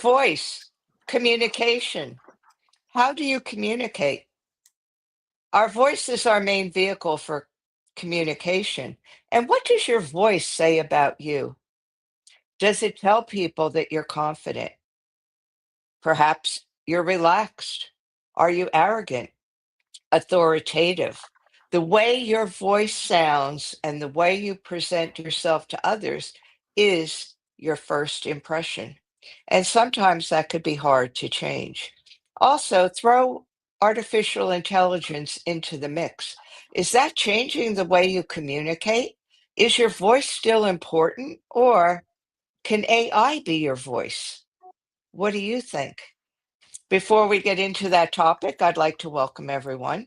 voice, communication. How do you communicate? Our voice is our main vehicle for communication. And what does your voice say about you? Does it tell people that you're confident? Perhaps you're relaxed. Are you arrogant, authoritative? The way your voice sounds and the way you present yourself to others is your first impression. And sometimes that could be hard to change. Also, throw artificial intelligence into the mix. Is that changing the way you communicate? Is your voice still important, or can AI be your voice? What do you think? Before we get into that topic, I'd like to welcome everyone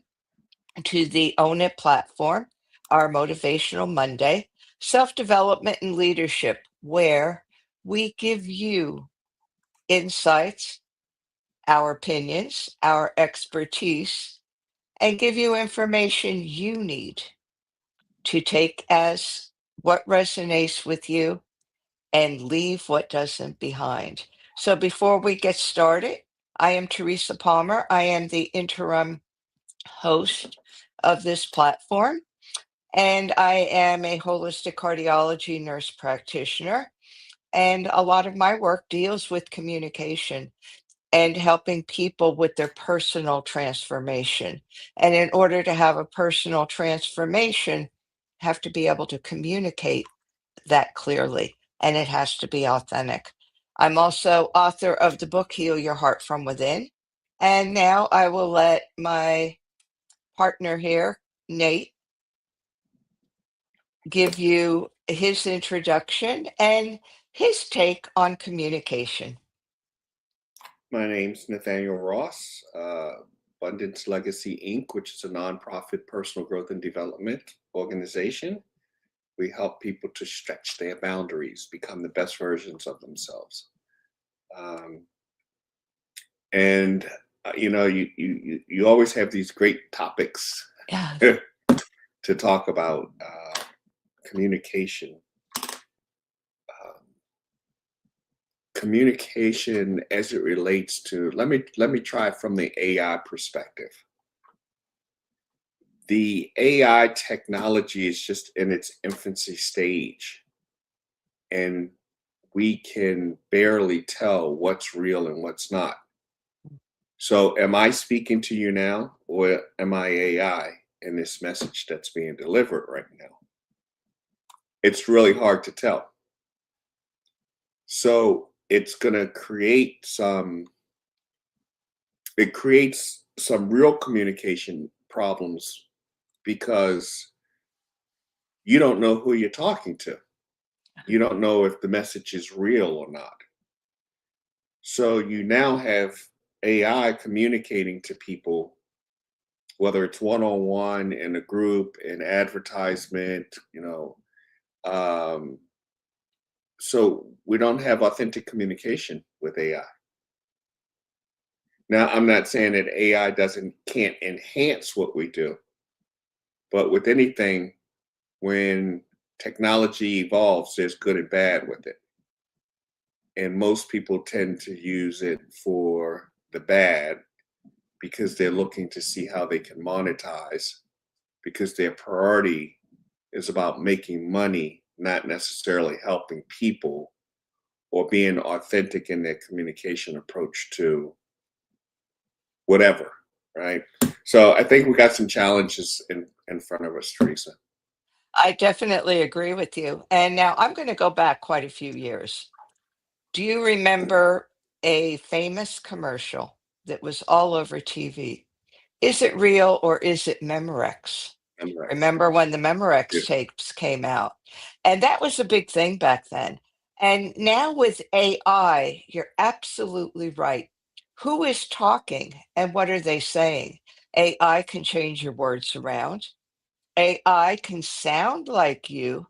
to the Own It platform, our Motivational Monday, self development and leadership, where we give you insights, our opinions, our expertise, and give you information you need to take as what resonates with you and leave what doesn't behind. So before we get started, I am Teresa Palmer. I am the interim host of this platform, and I am a holistic cardiology nurse practitioner. And a lot of my work deals with communication and helping people with their personal transformation. And in order to have a personal transformation, have to be able to communicate that clearly, and it has to be authentic. I'm also author of the book Heal Your Heart from Within. And now I will let my partner here, Nate, give you his introduction and his take on communication. My name's Nathaniel Ross, Abundance Legacy Inc., which is a nonprofit personal growth and development organization. We help people to stretch their boundaries, become the best versions of themselves. You always have these great topics Yeah. to talk about communication. Communication as it relates to, let me try from the AI perspective. The AI technology is just in its infancy stage, and we can barely tell what's real and what's not. So am I speaking to you now, or am I AI in this message that's being delivered right now? It's really hard to tell. So it's going to create some real communication problems, because you don't know who you're talking to. You don't know if the message is real or not. So you now have AI communicating to people, whether it's one-on-one, in a group, in advertisement, so we don't have authentic communication with AI. Now, I'm not saying that AI can't enhance what we do, but with anything, when technology evolves, there's good and bad with it. And most people tend to use it for the bad, because they're looking to see how they can monetize, because their priority is about making money, not necessarily helping people or being authentic in their communication approach to whatever, right? So I think we got some challenges in front of us, Teresa. I definitely agree with you. And now I'm going to go back quite a few years. Do you remember a famous commercial that was all over TV? Is it real or is it Memorex? Memorex. Remember when the Memorex Yeah. tapes came out? And that was a big thing back then. And now with AI, you're absolutely right. Who is talking and what are they saying? AI can change your words around. AI can sound like you,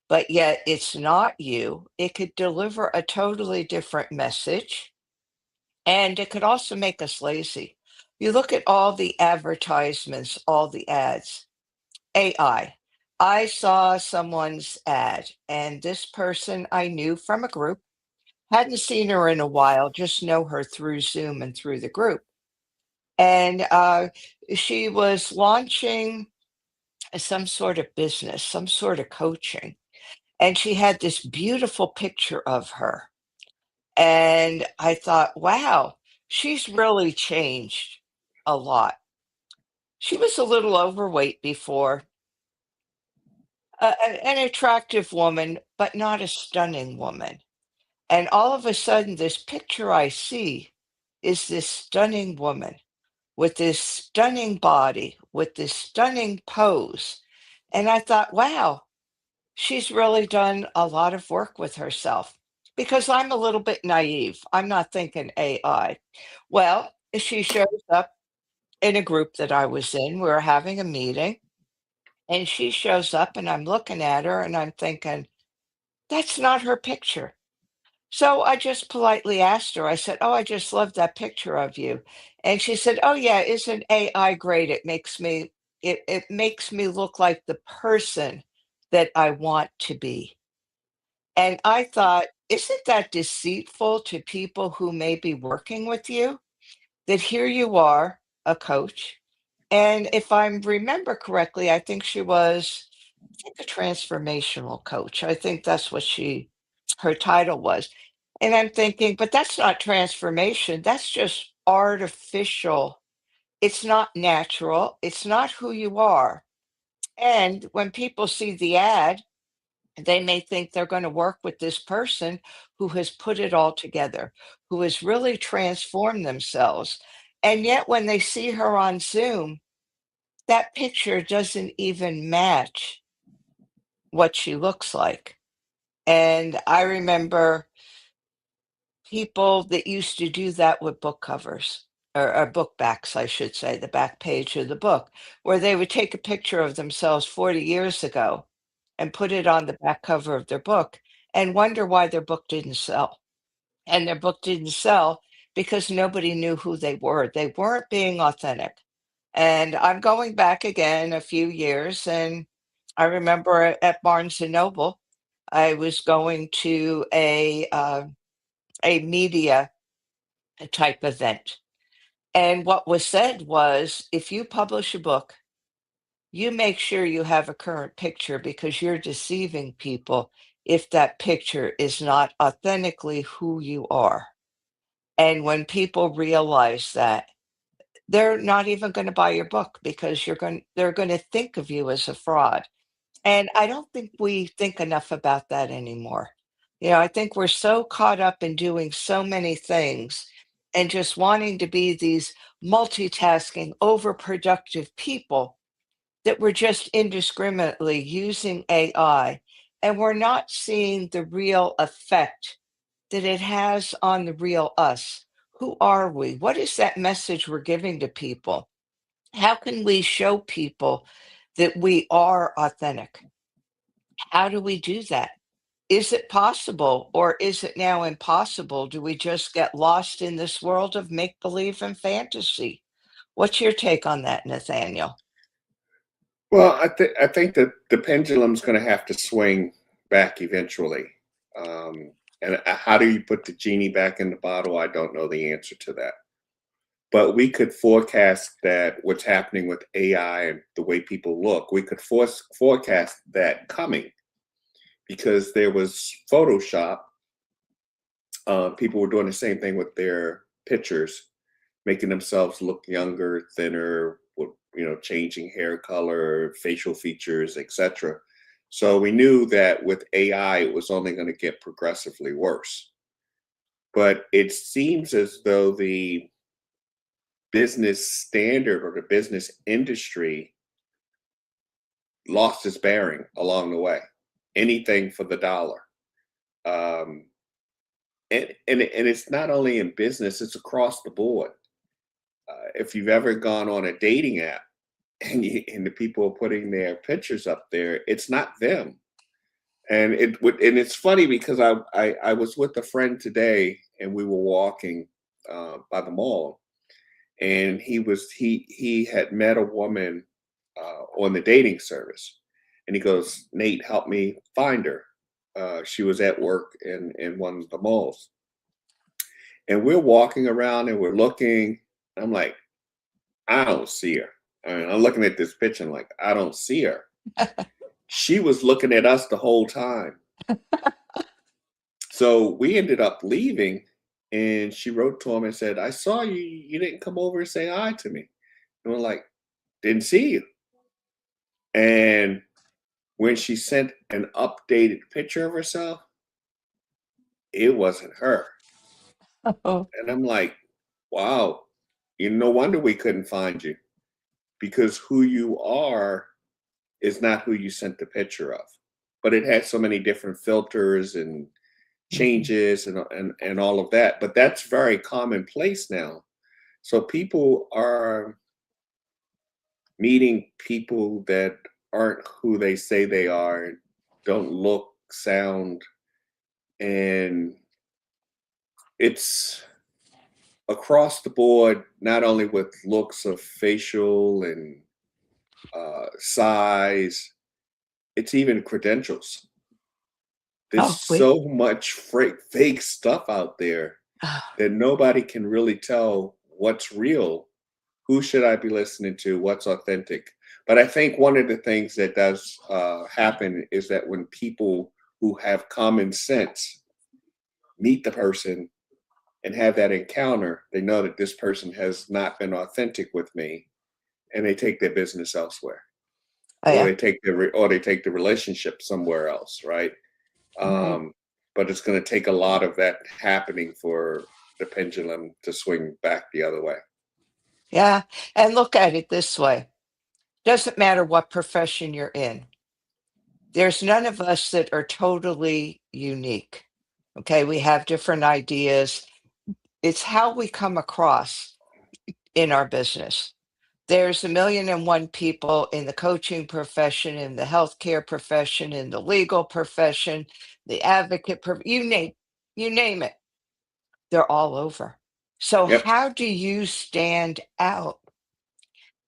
but yet it's not you. It could deliver a totally different message, and it could also make us lazy. You look at all the advertisements, all the ads. AI. I saw someone's ad, and this person I knew from a group Hadn't seen her in a while, just know her through Zoom and through the group. And she was launching some sort of business, some sort of coaching. And she had this beautiful picture of her. And I thought, wow, she's really changed a lot. She was a little overweight before, an attractive woman, but not a stunning woman. And all of a sudden, this picture I see is this stunning woman with this stunning body, with this stunning pose. And I thought, wow, she's really done a lot of work with herself because I'm a little bit naive. I'm not thinking AI. Well, she shows up in a group that I was in. We were having a meeting, and she shows up, and I'm looking at her and I'm thinking, that's not her picture. So I just politely asked her, I said, "Oh, I just love that picture of you." And she said, "Oh yeah, isn't AI great? It makes me look like the person that I want to be." And I thought, isn't that deceitful to people who may be working with you? That here you are, a coach. And if I remember correctly, I think she was, I think, a transformational coach. I think that's what her title was. And I'm thinking, but that's not transformation. That's just artificial. It's not natural. It's not who you are. And when people see the ad, they may think they're going to work with this person who has put it all together, who has really transformed themselves. And yet, when they see her on Zoom, that picture doesn't even match what she looks like. And I remember people that used to do that with book covers or book backs, I should say, the back page of the book, where they would take a picture of themselves 40 years ago and put it on the back cover of their book and wonder why their book didn't sell. And their book didn't sell because nobody knew who they were. They weren't being authentic. And I'm going back again a few years, and I remember at Barnes and Noble, I was going to a media type event. And what was said was, if you publish a book, you make sure you have a current picture because you're deceiving people if that picture is not authentically who you are. And when people realize that, they're not even going to buy your book because they're going to think of you as a fraud. And I don't think we think enough about that anymore. I think we're so caught up in doing so many things and just wanting to be these multitasking, overproductive people that we're just indiscriminately using AI, and we're not seeing the real effect that it has on the real us. Who are we? What is that message we're giving to people? How can we show people that we are authentic? How do we do that? Is it possible or is it now impossible? Do we just get lost in this world of make believe and fantasy? What's your take on that, Nathaniel? Well, I think that the pendulum's going to have to swing back eventually. And how do you put the genie back in the bottle? I don't know the answer to that. But we could forecast that what's happening with AI and the way people look, we could forecast that coming because there was Photoshop. People were doing the same thing with their pictures, making themselves look younger, thinner, with changing hair color, facial features, etc. So we knew that with AI, it was only going to get progressively worse. But it seems as though the business standard or the business industry lost its bearing along the way. Anything for the dollar. Um, and it's not only in business, it's across the board. If you've ever gone on a dating app and the people are putting their pictures up there, it's not them. And it's funny because I was with a friend today and we were walking by the mall, and he had met a woman on the dating service, and he goes, "Nate, help me find her." She was at work in one of the malls, And we're walking around and we're looking. I'm like, I don't see her. I mean, I'm looking at this picture and like, I don't see her. She was looking at us the whole time. So we ended up leaving, and she wrote to him and said, I saw you. You didn't come over and say hi to me. And we're like, didn't see you. And when she sent an updated picture of herself, it wasn't her. Oh, And I'm like, wow, no wonder we couldn't find you, because who you are is not who you sent the picture of. But it had so many different filters and mhm. changes and all of that. But that's very commonplace now. So people are meeting people that aren't who they say they are, don't look, sound, and it's across the board, not only with looks of facial and size, it's even credentials. There's Oh, we so much fake stuff out there that nobody can really tell what's real. Who should I be listening to? What's authentic? But I think one of the things that does happen is that when people who have common sense meet the person and have that encounter, they know that this person has not been authentic with me, and they take their business elsewhere, oh, or yeah, they take the relationship somewhere else, right? right. Um, but it's going to take a lot of that happening for the pendulum to swing back the other way. Yeah, and look at it this way. Doesn't matter what profession you're in. There's none of us that are totally unique. Okay, we have different ideas. It's how we come across in our business. There's a million and one people in the coaching profession, in the healthcare profession, in the legal profession, the advocate, you name it. They're all over. So Yep. how do you stand out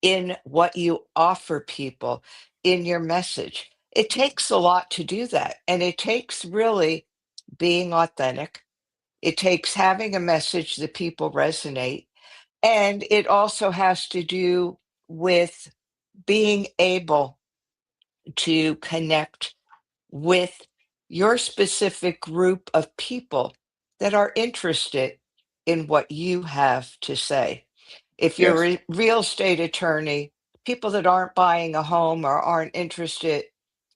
in what you offer people in your message? It takes a lot to do that. And it takes really being authentic. It takes having a message that people resonate. And it also has to do with being able to connect with your specific group of people that are interested in what you have to say. If you're Yes. a real estate attorney, people that aren't buying a home or aren't interested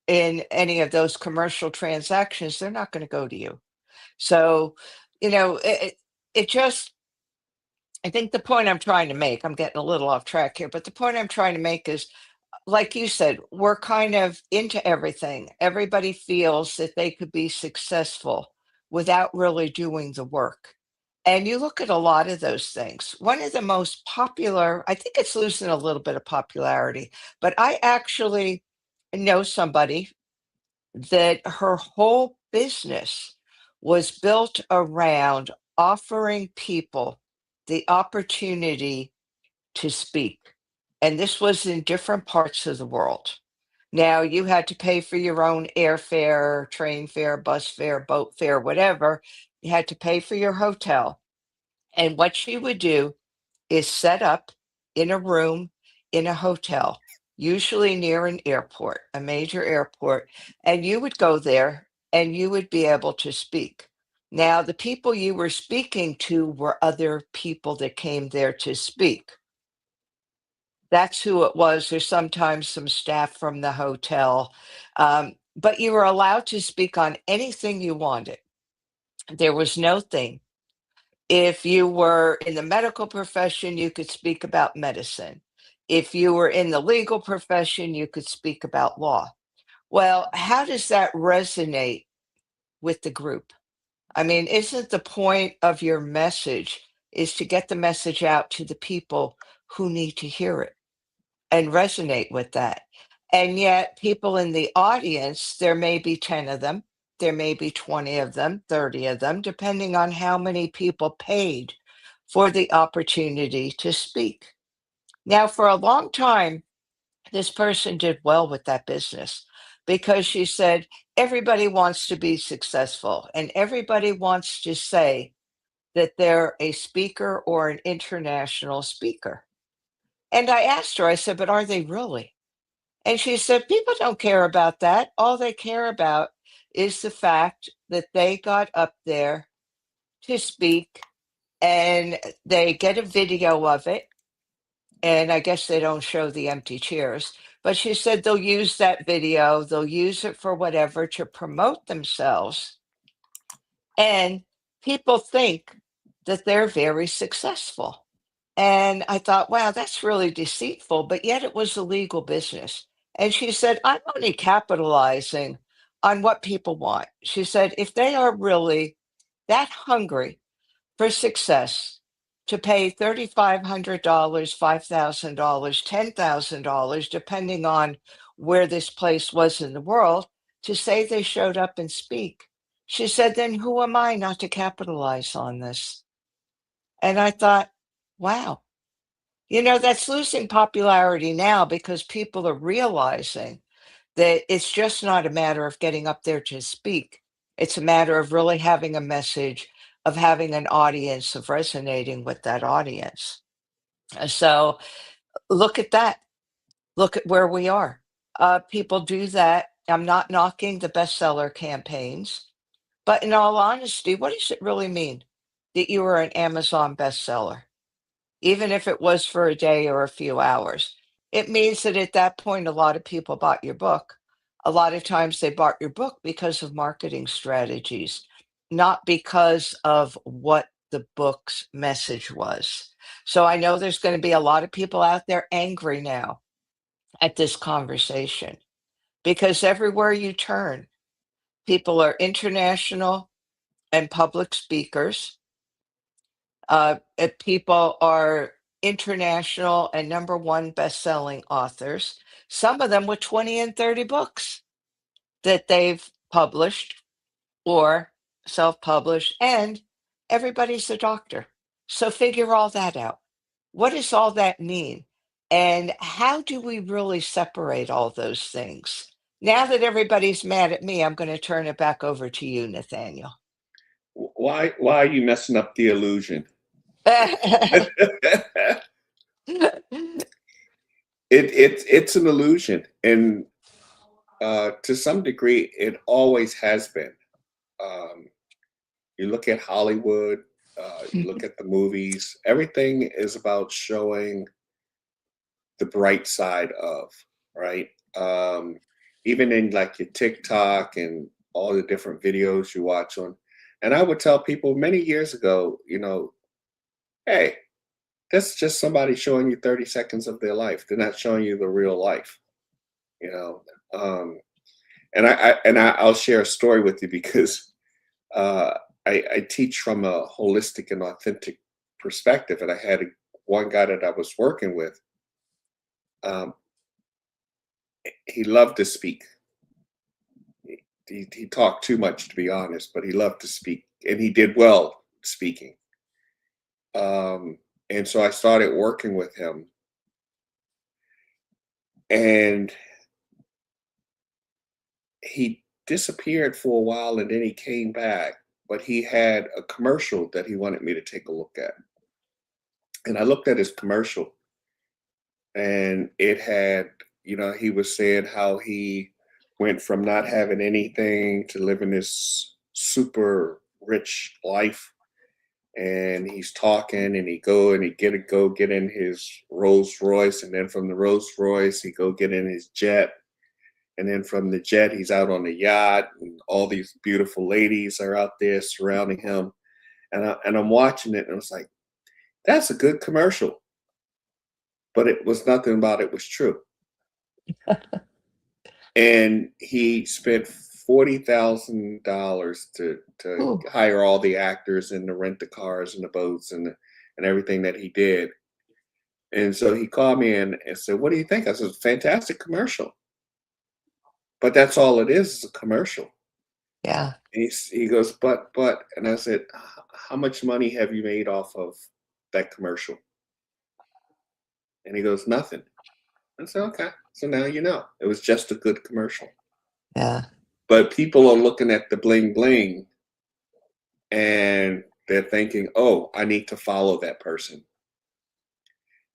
in any of those commercial transactions, they're not going to go to you. So, it just, I think the point I'm trying to make, I'm getting a little off track here, but the point I'm trying to make is like you said, we're kind of into everything. Everybody feels that they could be successful without really doing the work. And you look at a lot of those things. One of the most popular, I think it's losing a little bit of popularity, but I actually know somebody that her whole business was built around offering people the opportunity to speak. And this was in different parts of the world. Now, you had to pay for your own airfare, train fare, bus fare, boat fare, whatever. You had to pay for your hotel. And what she would do is set up in a room in a hotel, usually near an airport, a major airport, and you would go there and you would be able to speak. Now, the people you were speaking to were other people that came there to speak. That's who it was. There's sometimes some staff from the hotel, but you were allowed to speak on anything you wanted. There was no thing. If you were in the medical profession, you could speak about medicine. If you were in the legal profession, you could speak about law. Well, how does that resonate with the group? I mean, isn't the point of your message is to get the message out to the people who need to hear it and resonate with that? And yet, people in the audience, there may be 10 of them, there may be 20 of them, 30 of them, depending on how many people paid for the opportunity to speak. Now, for a long time, this person did well with that business because she said, everybody wants to be successful and everybody wants to say, that they're a speaker or an international speaker. And I asked her, I said, but are they really? And she said, people don't care about that. All they care about is the fact that they got up there to speak and they get a video of it. And I guess they don't show the empty chairs. But she said they'll use that video, they'll use it for whatever to promote themselves. And people think that they're very successful. And I thought, wow, that's really deceitful, but yet it was a legal business. And she said, I'm only capitalizing on what people want. She said, if they are really that hungry for success to pay $3,500, $5,000, $10,000, depending on where this place was in the world, to say they showed up and speak. She said, then who am I not to capitalize on this? And I thought, wow, that's losing popularity now because people are realizing that it's just not a matter of getting up there to speak. It's a matter of really having a message, of having an audience, of resonating with that audience. So look at that. Look at where we are. People do that. I'm not knocking the bestseller campaigns, but in all honesty, what does it really mean that you are an Amazon bestseller? Even if it was for a day or a few hours. It means that at that point, a lot of people bought your book. A lot of times they bought your book because of marketing strategies, not because of what the book's message was. So I know there's going to be a lot of people out there angry now at this conversation because everywhere you turn, people are international and public speakers. People are international and number one best-selling authors, some of them with 20 and 30 books that they've published or self-published, and everybody's a doctor. So figure all that out. What does all that mean? And how do we really separate all those things? Now that everybody's mad at me, I'm going to turn it back over to you, Nathaniel. Why are you messing up the illusion? It's an illusion, and to some degree, it always has been. Um, you look at Hollywood, you look at the movies. Everything is about showing the bright side of, right? Even in like your TikTok and all the different videos you watch on. And I would tell people many years ago, hey, that's just somebody showing you 30 seconds of their life. They're not showing you the real life, you know. Um, I'll share a story with you because uh, I teach from a holistic and authentic perspective, and I had one guy that I was working with. Um, he loved to speak. He talked too much, to be honest, but he loved to speak, and he did well speaking. And so I started working with him, and he disappeared for a while, and then he came back. But he had a commercial that he wanted me to take a look at, and I looked at his commercial, and it had, he was saying how he went from not having anything to living this super rich life. And he's talking, and go get in his Rolls Royce, and then from the Rolls Royce he go get in his jet, and then from the jet he's out on the yacht, and all these beautiful ladies are out there surrounding him. And I'm watching it, and I was like, that's a good commercial, but it was nothing about it was true. And he spent $40,000 to Ooh, hire all the actors and to rent the cars and the boats and everything that he did. And so he called me and said, "What do you think?" I said, "Fantastic commercial, but that's all it is a commercial." yeah. And he goes, but," and I said, "How much money have you made off of that commercial?" And he goes, "Nothing." I said, "Okay, so now you know it was just a good commercial." Yeah. But people are looking at the bling bling, and They're thinking, "Oh, I need to follow that person."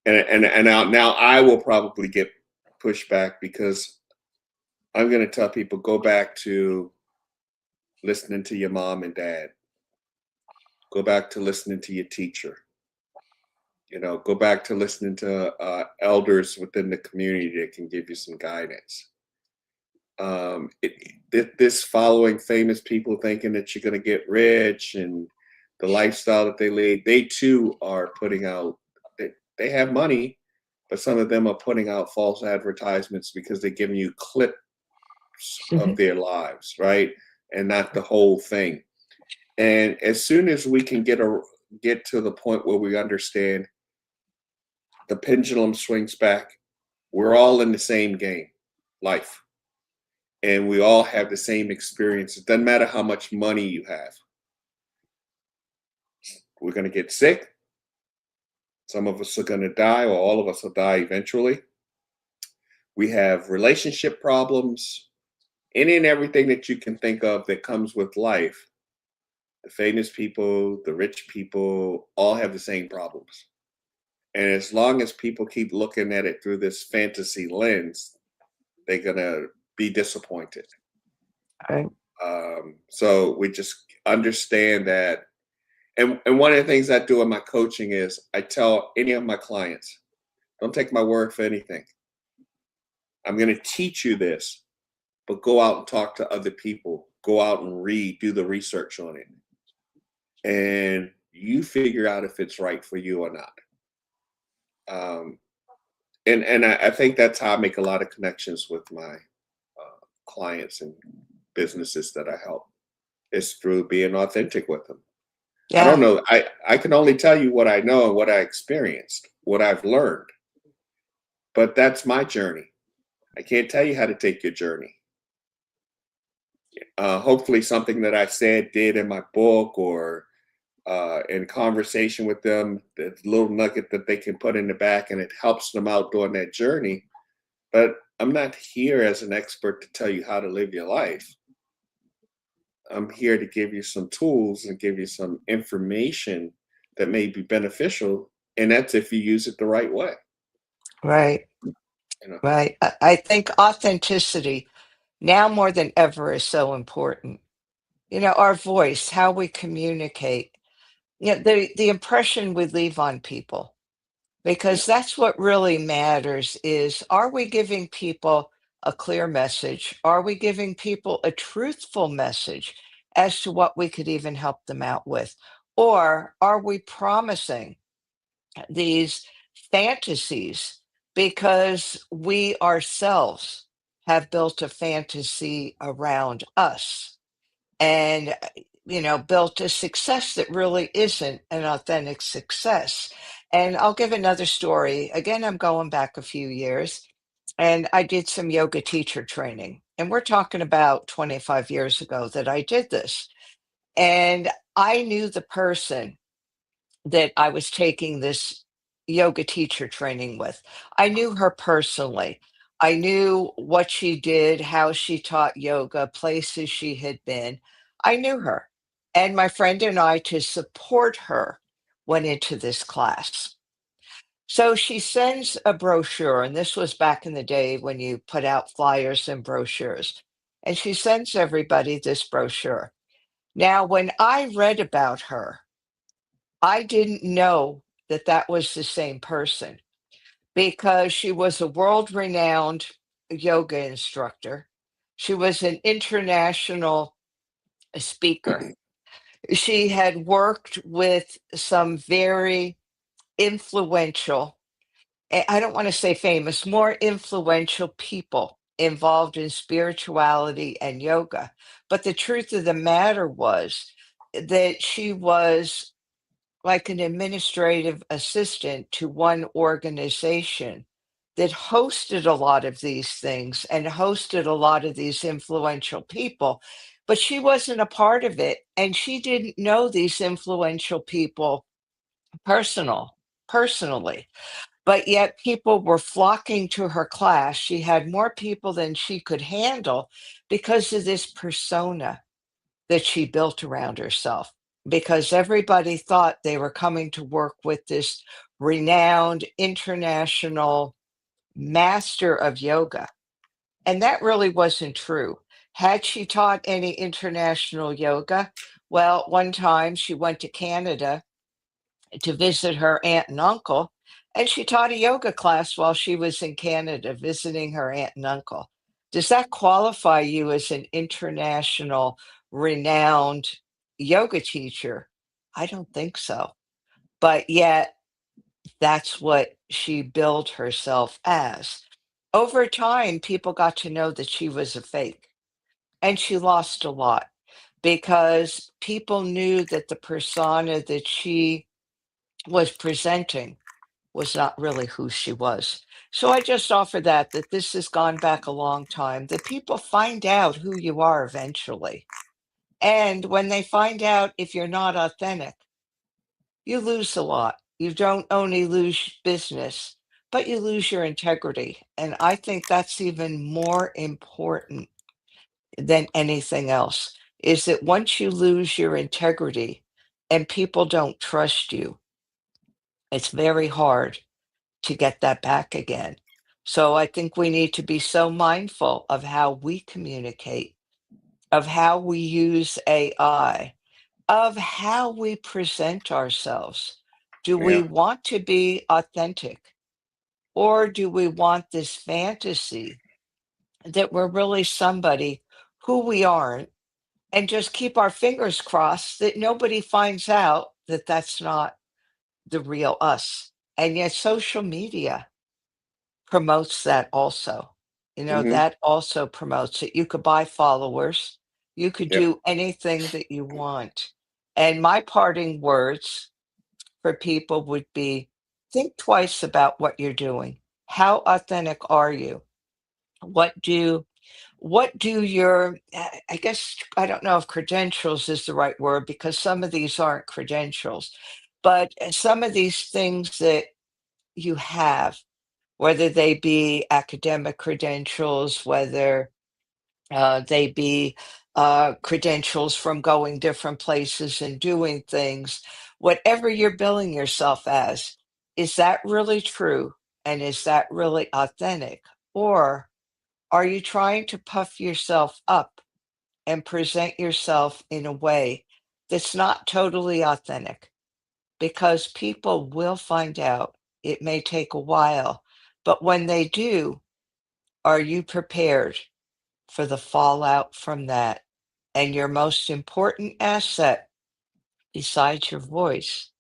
And now I will probably get pushback because I'm going to tell people go back to listening to your mom and dad. Go back to listening to your teacher. Go back to listening to elders within the community that can give you some guidance. This following famous people thinking that you're going to get rich and the lifestyle that they lead, they too are putting out, they have money, but some of them are putting out false advertisements because they're giving you clips of Mhm. their lives, right? And not the whole thing. And as soon as we can get to the point where we understand the pendulum swings back, we're all in the same game, life, and we all have the same experience. It doesn't matter how much money you have. We're going to get sick. Some of us are going to die, or all of us will die eventually. We have relationship problems, any and everything that you can think of that comes with life. The famous people, the rich people, all have the same problems. And as long as people keep looking at it through this fantasy lens, they're going to be disappointed. Right. So we just understand that. And one of the things I do in my coaching is I tell any of my clients, don't take my word for anything. I'm going to teach you this, but go out and talk to other people. Go out and read, do the research on it. And you figure out if it's right for you or not. Um, and I think that's how I make a lot of connections with my clients and businesses that I help, is through being authentic with them. I don't Yeah. know. I can only tell you what I know and what I experienced, what I've learned. But that's my journey. I can't tell you how to take your journey. Hopefully, something that I said, did in my book, or in conversation with them, the little nugget that they can put in the back, and it helps them out during that journey. But I'm not here as an expert to tell you how to live your life. I'm here to give you some tools and give you some information that may be beneficial, and that's if you use it the right way. Right. You know, Right. I think authenticity now more than ever is so important. Our voice, how we communicate, the impression we leave on people, yeah, because that's what really matters is, are we giving people a clear message? Are we giving people a truthful message as to what we could even help them out with? Or are we promising these fantasies because we ourselves have built a fantasy around us and built a success that really isn't an authentic success. And I'll give another story. Again, I'm going back a few years, and I did some yoga teacher training, and we're talking about 25 years ago that I did this. And I knew the person that I was taking this yoga teacher training with. I knew her personally. I knew what she did, how she taught yoga, places she had been. I knew her. And my friend and I, to support her, went into this class. So she sends a brochure, and this was back in the day when you put out flyers and brochures. And she sends everybody this brochure. Now, when I read about her, I didn't know that that was the same person because she was a world-renowned yoga instructor. She was an international speaker. She had worked with some very influential, I don't want to say famous, more influential people involved in spirituality and yoga. But the truth of the matter was that she was like an administrative assistant to one organization that hosted a lot of these things and hosted a lot of these influential people, but she wasn't a part of it, and she didn't know these influential people personal personally. But yet people were flocking to her class. She had more people than she could handle because of this persona that she built around herself. because everybody thought they were coming to work with this renowned international master of yoga. And that really wasn't true. Had she taught any international yoga? Well, one time she went to Canada to visit her aunt and uncle, and she taught a yoga class while she was in Canada visiting her aunt and uncle. Does that qualify you as an international renowned yoga teacher? I don't think so. But yet, that's what she billed herself as. Over time, people got to know that she was a fake, and she lost a lot because people knew that the persona that she was presenting was not really who she was. So I just offer that this has gone back a long time, that people find out who you are eventually. And when they find out if you're not authentic, you lose a lot. You don't only lose business, but you lose your integrity. And I think that's even more important than anything else, is that once you lose your integrity and people don't trust you, it's very hard to get that back again. So I think we need to be so mindful of how we communicate, of how we use AI, of how we present ourselves. Do we Yeah. want to be authentic, or do we want this fantasy that we're really somebody who we aren't, and just keep our fingers crossed that nobody finds out that that's not the real us? And yet social media promotes that also. Hmm. That also promotes it. You could buy followers. You could Yep. do anything that you want. And my parting words for people would be, think twice about what you're doing. How authentic are you? What do what do your I guess I don't know if credentials is the right word, because some of these aren't credentials, but some of these things that you have, whether they be academic credentials, whether they be credentials from going different places and doing things, whatever you're billing yourself as, is that really true? And is that really authentic? Or are you trying to puff yourself up and present yourself in a way that's not totally authentic? Because people will find out. It may take a while, but when they do, are you prepared for the fallout from that? And your most important asset, besides your voice,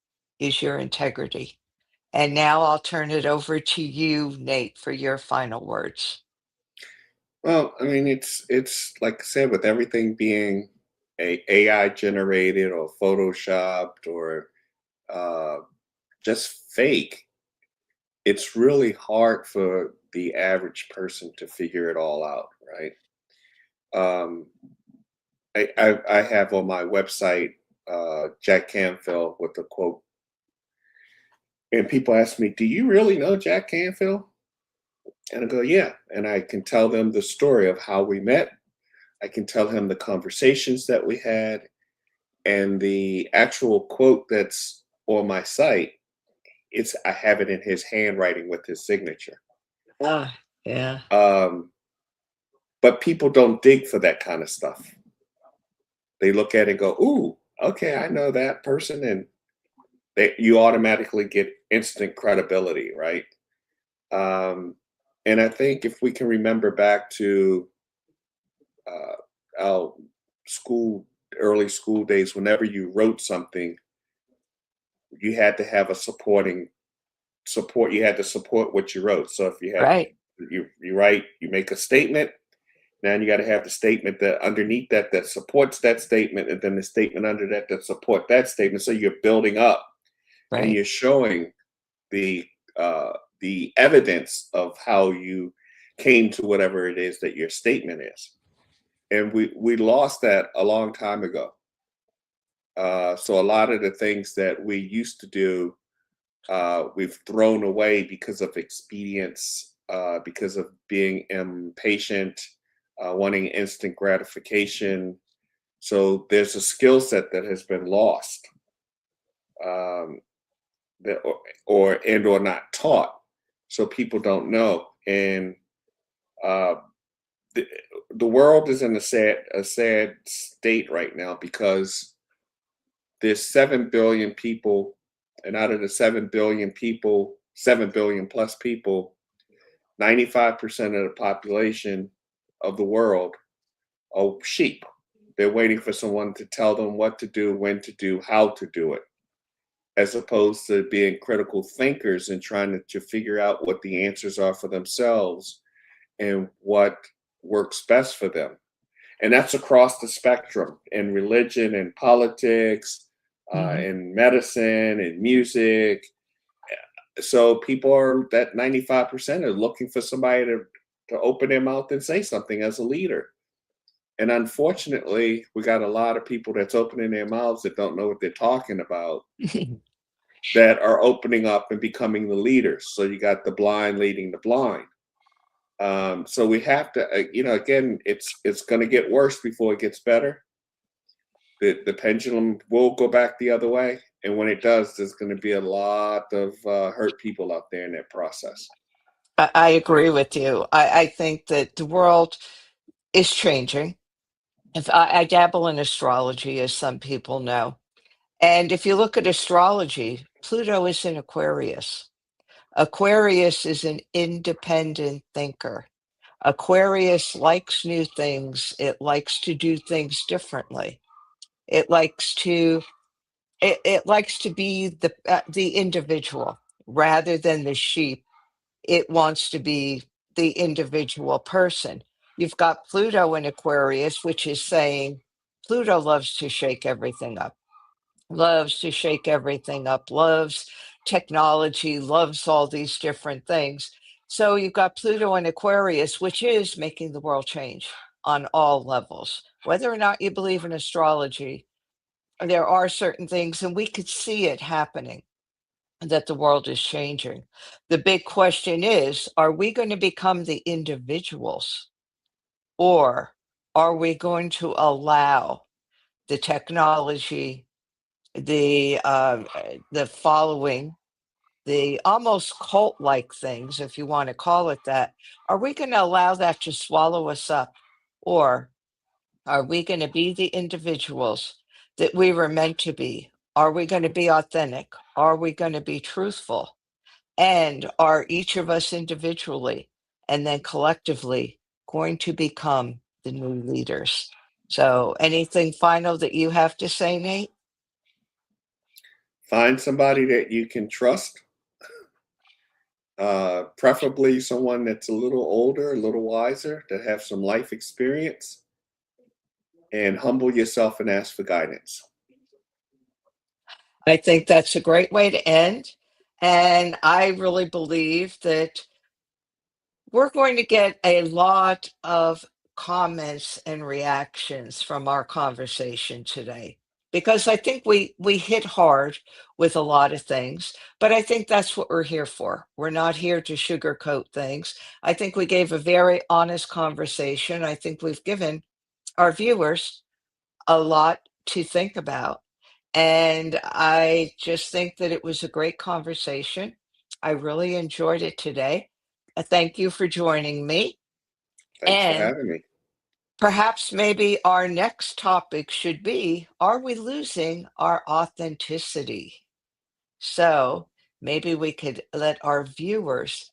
is your integrity. And now I'll turn it over to you, Nate, for your final words. Well, I mean, it's like I said, with everything being AI generated or photoshopped or uh, just fake, it's really hard for the average person to figure it all out, right? Um, I have on my website Jack Canfield with a quote, and people ask me, "Do you really know Jack Canfield?" And I go, "Yeah," and I can tell them the story of how we met. I can tell him the conversations that we had, and the actual quote that's on my site. It's I have it in his handwriting with his signature. Ah, yeah, Um, but people don't dig for that kind of stuff. They look at it and go, "Ooh, okay, I know that person," and you automatically get instant credibility, right? Um, and I think if we can remember back to uh, our school, early school days, whenever you wrote something, you had to have a supporting support. You had to support what you wrote. So if you had right, you write, you make a statement. Now you got to have the statement that underneath that supports that statement, and then the statement under that support that statement. So you're building up and right. you're showing the the evidence of how you came to whatever it is that your statement is. And we lost that a long time ago. So a lot of the things that we used to do, we've thrown away because of expedience, because of being impatient, wanting instant gratification. So there's a skill set that has been lost, um, that, or not taught, so people don't know. And uh, the, the world is in a sad state right now because there's 7 billion people, and out of the 7 billion people, 7 billion plus people, 95% of the population of the world are sheep. They're waiting for someone to tell them what to do, when to do, how to do it, as opposed to being critical thinkers and trying to figure out what the answers are for themselves and what works best for them. And that's across the spectrum in religion and politics, Mhm. in medicine and music. So people are, that 95% are looking for somebody to open their mouth and say something as a leader. And unfortunately, we got a lot of people that's opening their mouths that don't know what they're talking about, that are opening up and becoming the leaders. So you got the blind leading the blind. So we have to, again, it's going to get worse before it gets better. The pendulum will go back the other way, and when it does, there's going to be a lot of hurt people out there in that process. I agree with you. I think that the world is changing. If I dabble in astrology, as some people know. And if you look at astrology, Pluto is in Aquarius. Aquarius is an independent thinker. Aquarius likes new things. It likes to do things differently. It likes to it likes to be the individual rather than the sheep. It wants to be the individual person. You've got Pluto in Aquarius, which is saying Pluto loves to shake everything up, loves technology, loves all these different things. So you've got Pluto in Aquarius, which is making the world change on all levels. Whether or not you believe in astrology, there are certain things, and we could see it happening, that the world is changing. The big question is, are we going to become the individuals, or are we going to allow the technology, the following, the almost cult-like things, if you want to call it that, are we going to allow that to swallow us up? Or are we going to be the individuals that we were meant to be? Are we going to be authentic? Are we going to be truthful? And are each of us individually and then collectively going to become the new leaders? So, anything final that you have to say, Nate? Find somebody that you can trust, preferably someone that's a little older, a little wiser, that have some life experience, and humble yourself and ask for guidance. I think that's a great way to end. And I really believe that we're going to get a lot of comments and reactions from our conversation today, because I think we hit hard with a lot of things, but I think that's what we're here for. We're not here to sugarcoat things. I think we gave a very honest conversation. I think we've given our viewers a lot to think about. And I just think that it was a great conversation. I really enjoyed it today. Thank you for joining me. Thanks for And having me. perhaps maybe our next topic should be, are we losing our authenticity? So maybe we could let our viewers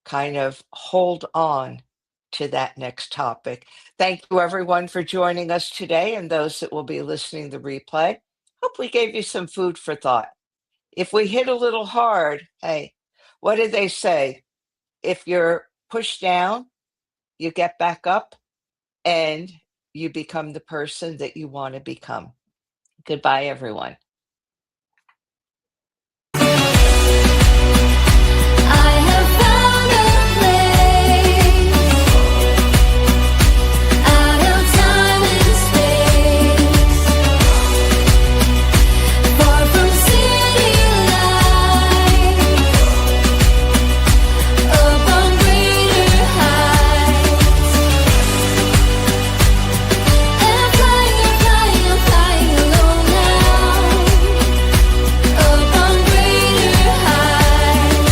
kind of hold on to that next topic. Thank you, everyone, for joining us today, and those that will be listening to the replay. Hope we gave you some food for thought. If we hit a little hard, hey, what did they say? If you're pushed down, you get back up and you become the person that you want to become. Goodbye, everyone.